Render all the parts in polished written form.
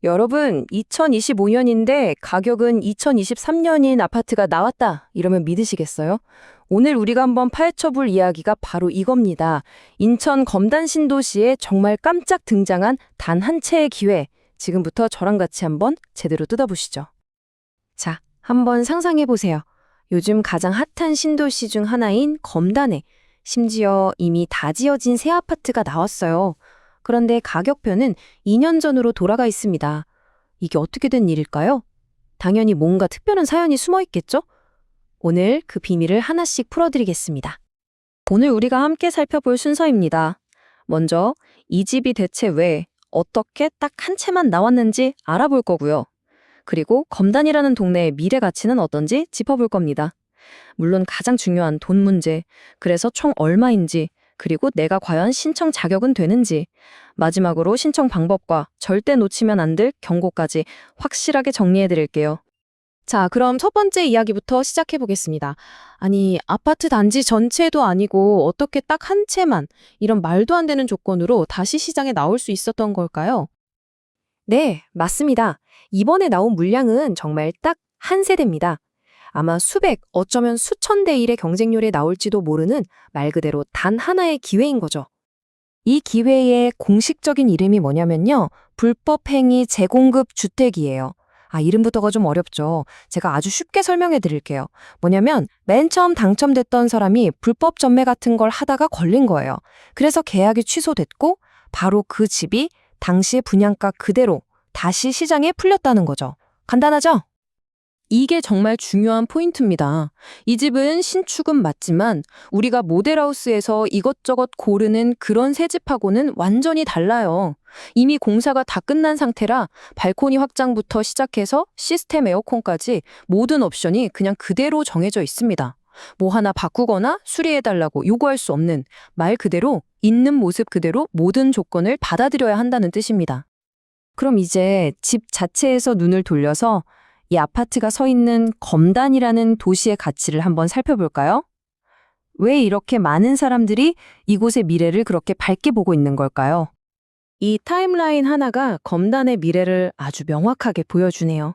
여러분, 2025년인데 가격은 2023년인 아파트가 나왔다. 이러면 믿으시겠어요? 오늘 우리가 한번 파헤쳐볼 이야기가 바로 이겁니다. 인천 검단 신도시에 정말 깜짝 등장한 단 한 채의 기회. 지금부터 저랑 같이 한번 제대로 뜯어보시죠. 자, 한번 상상해보세요. 요즘 가장 핫한 신도시 중 하나인 검단에 심지어 이미 다 지어진 새 아파트가 나왔어요. 그런데 가격표는 2년 전으로 돌아가 있습니다. 이게 어떻게 된 일일까요? 당연히 뭔가 특별한 사연이 숨어 있겠죠? 오늘 그 비밀을 하나씩 풀어드리겠습니다. 오늘 우리가 함께 살펴볼 순서입니다. 먼저 이 집이 대체 왜, 어떻게 딱 한 채만 나왔는지 알아볼 거고요. 그리고 검단이라는 동네의 미래 가치는 어떤지 짚어볼 겁니다. 물론 가장 중요한 돈 문제, 그래서 총 얼마인지, 그리고 내가 과연 신청 자격은 되는지, 마지막으로 신청 방법과 절대 놓치면 안 될 경고까지 확실하게 정리해 드릴게요. 자, 그럼 첫 번째 이야기부터 시작해 보겠습니다. 아니, 아파트 단지 전체도 아니고 어떻게 딱 한 채만 이런 말도 안 되는 조건으로 다시 시장에 나올 수 있었던 걸까요? 네, 맞습니다. 이번에 나온 물량은 정말 딱 한 세대입니다. 아마 수백, 어쩌면 수천 대 1의 경쟁률에 나올지도 모르는 말 그대로 단 하나의 기회인 거죠. 이 기회의 공식적인 이름이 뭐냐면요. 불법행위 재공급 주택이에요. 이름부터가 좀 어렵죠. 제가 아주 쉽게 설명해 드릴게요. 뭐냐면 맨 처음 당첨됐던 사람이 불법 전매 같은 걸 하다가 걸린 거예요. 그래서 계약이 취소됐고 바로 그 집이 당시의 분양가 그대로 다시 시장에 풀렸다는 거죠. 간단하죠? 이게 정말 중요한 포인트입니다. 이 집은 신축은 맞지만 우리가 모델하우스에서 이것저것 고르는 그런 새 집하고는 완전히 달라요. 이미 공사가 다 끝난 상태라 발코니 확장부터 시작해서 시스템 에어컨까지 모든 옵션이 그냥 그대로 정해져 있습니다. 뭐 하나 바꾸거나 수리해달라고 요구할 수 없는, 말 그대로 있는 모습 그대로 모든 조건을 받아들여야 한다는 뜻입니다. 그럼 이제 집 자체에서 눈을 돌려서 이 아파트가 서 있는 검단이라는 도시의 가치를 한번 살펴볼까요? 왜 이렇게 많은 사람들이 이곳의 미래를 그렇게 밝게 보고 있는 걸까요? 이 타임라인 하나가 검단의 미래를 아주 명확하게 보여주네요.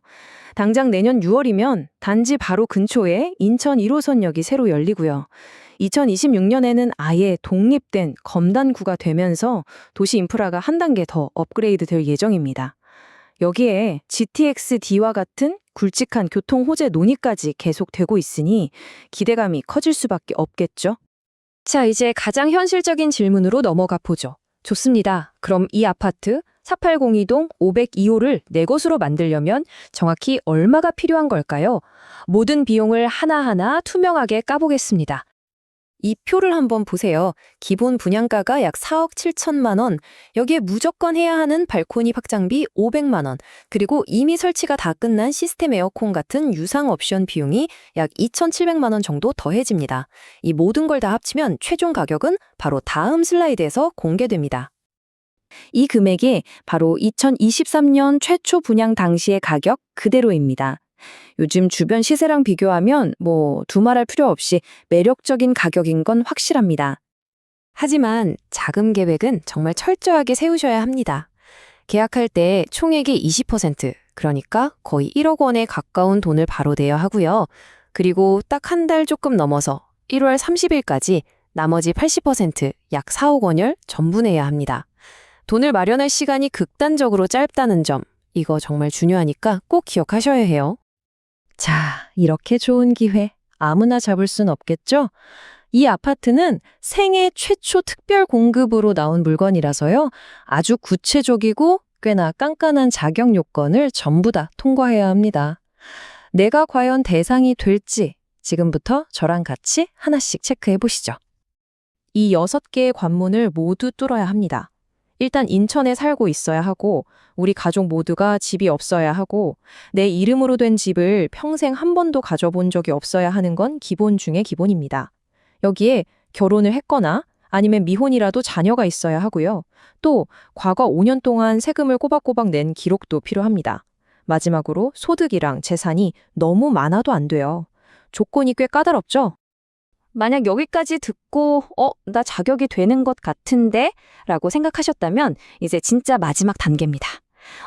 당장 내년 6월이면 단지 바로 근처에 인천 1호선역이 새로 열리고요. 2026년에는 아예 독립된 검단구가 되면서 도시 인프라가 한 단계 더 업그레이드 될 예정입니다. 여기에 GTX-D와 같은 굵직한 교통 호재 논의까지 계속되고 있으니 기대감이 커질 수밖에 없겠죠? 자, 이제 가장 현실적인 질문으로 넘어가 보죠. 좋습니다. 그럼 이 아파트 4802동 502호를 내 것으로 만들려면 정확히 얼마가 필요한 걸까요? 모든 비용을 하나하나 투명하게 까보겠습니다. 이 표를 한번 보세요. 기본 분양가가 약 4억 7천만 원, 여기에 무조건 해야 하는 발코니 확장비 500만 원, 그리고 이미 설치가 다 끝난 시스템 에어컨 같은 유상 옵션 비용이 약 2,700만 원 정도 더해집니다. 이 모든 걸 다 합치면 최종 가격은 바로 다음 슬라이드에서 공개됩니다. 이 금액이 바로 2023년 최초 분양 당시의 가격 그대로입니다. 요즘 주변 시세랑 비교하면 두말할 필요 없이 매력적인 가격인 건 확실합니다. 하지만 자금 계획은 정말 철저하게 세우셔야 합니다. 계약할 때 총액의 20%, 그러니까 거의 1억 원에 가까운 돈을 바로 내야 하고요. 그리고 딱 한 달 조금 넘어서 1월 30일까지 나머지 80%, 약 4억 원을 전부 내야 합니다. 돈을 마련할 시간이 극단적으로 짧다는 점, 이거 정말 중요하니까 꼭 기억하셔야 해요. 자, 이렇게 좋은 기회 아무나 잡을 순 없겠죠? 이 아파트는 생애 최초 특별 공급으로 나온 물건이라서요. 아주 구체적이고 꽤나 깐깐한 자격 요건을 전부 다 통과해야 합니다. 내가 과연 대상이 될지 지금부터 저랑 같이 하나씩 체크해 보시죠. 이 6개의 관문을 모두 뚫어야 합니다. 일단 인천에 살고 있어야 하고, 우리 가족 모두가 집이 없어야 하고, 내 이름으로 된 집을 평생 한 번도 가져본 적이 없어야 하는 건 기본 중에 기본입니다. 여기에 결혼을 했거나 아니면 미혼이라도 자녀가 있어야 하고요. 또 과거 5년 동안 세금을 꼬박꼬박 낸 기록도 필요합니다. 마지막으로 소득이랑 재산이 너무 많아도 안 돼요. 조건이 꽤 까다롭죠? 만약 여기까지 듣고 나 자격이 되는 것 같은데? 라고 생각하셨다면 이제 진짜 마지막 단계입니다.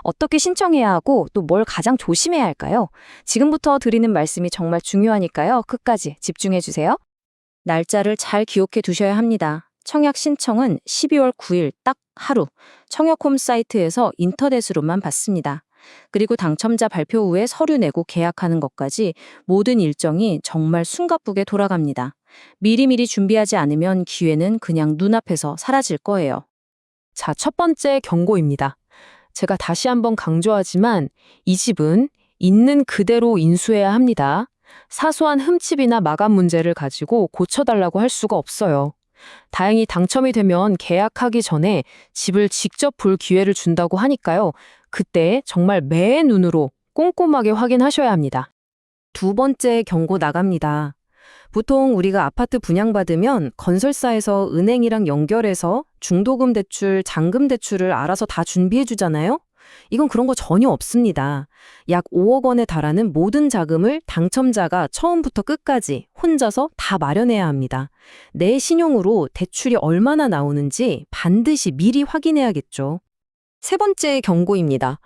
어떻게 신청해야 하고 또 뭘 가장 조심해야 할까요? 지금부터 드리는 말씀이 정말 중요하니까요. 끝까지 집중해 주세요. 날짜를 잘 기억해 두셔야 합니다. 청약 신청은 12월 9일 딱 하루 청약홈 사이트에서 인터넷으로만 받습니다. 그리고 당첨자 발표 후에 서류 내고 계약하는 것까지 모든 일정이 정말 숨가쁘게 돌아갑니다. 미리미리 준비하지 않으면 기회는 그냥 눈앞에서 사라질 거예요. 자, 첫 번째 경고입니다. 제가 다시 한번 강조하지만 이 집은 있는 그대로 인수해야 합니다. 사소한 흠집이나 마감 문제를 가지고 고쳐달라고 할 수가 없어요. 다행히 당첨이 되면 계약하기 전에 집을 직접 볼 기회를 준다고 하니까요. 그때 정말 매의 눈으로 꼼꼼하게 확인하셔야 합니다. 두 번째 경고 나갑니다. 보통 우리가 아파트 분양받으면 건설사에서 은행이랑 연결해서 중도금 대출, 잔금 대출을 알아서 다 준비해 주잖아요? 이건 그런 거 전혀 없습니다. 약 5억 원에 달하는 모든 자금을 당첨자가 처음부터 끝까지 혼자서 다 마련해야 합니다. 내 신용으로 대출이 얼마나 나오는지 반드시 미리 확인해야겠죠. 세 번째 경고입니다.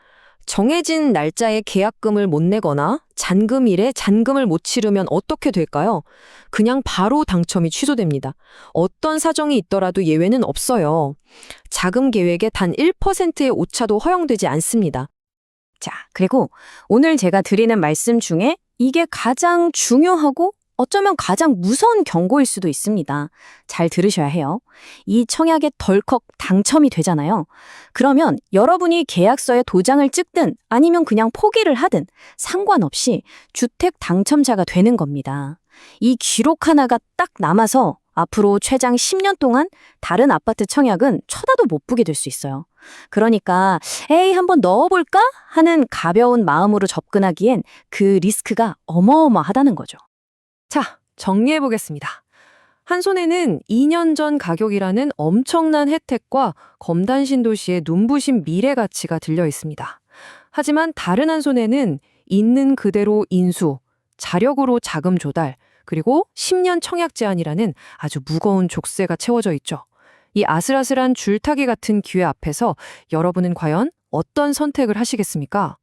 정해진 날짜에 계약금을 못 내거나 잔금일에 잔금을 못 치르면 어떻게 될까요? 그냥 바로 당첨이 취소됩니다. 어떤 사정이 있더라도 예외는 없어요. 자금 계획의 단 1%의 오차도 허용되지 않습니다. 자, 그리고 오늘 제가 드리는 말씀 중에 이게 가장 중요하고 어쩌면 가장 무서운 경고일 수도 있습니다. 잘 들으셔야 해요. 이 청약에 덜컥 당첨이 되잖아요. 그러면 여러분이 계약서에 도장을 찍든 아니면 그냥 포기를 하든 상관없이 주택 당첨자가 되는 겁니다. 이 기록 하나가 딱 남아서 앞으로 최장 10년 동안 다른 아파트 청약은 쳐다도 못 보게 될 수 있어요. 그러니까 에이 한번 넣어볼까 하는 가벼운 마음으로 접근하기엔 그 리스크가 어마어마하다는 거죠. 자, 정리해보겠습니다. 한 손에는 2년 전 가격이라는 엄청난 혜택과 검단 신도시의 눈부신 미래 가치가 들려 있습니다. 하지만 다른 한 손에는 있는 그대로 인수, 자력으로 자금 조달, 그리고 10년 청약 제한이라는 아주 무거운 족쇄가 채워져 있죠. 이 아슬아슬한 줄타기 같은 기회 앞에서 여러분은 과연 어떤 선택을 하시겠습니까?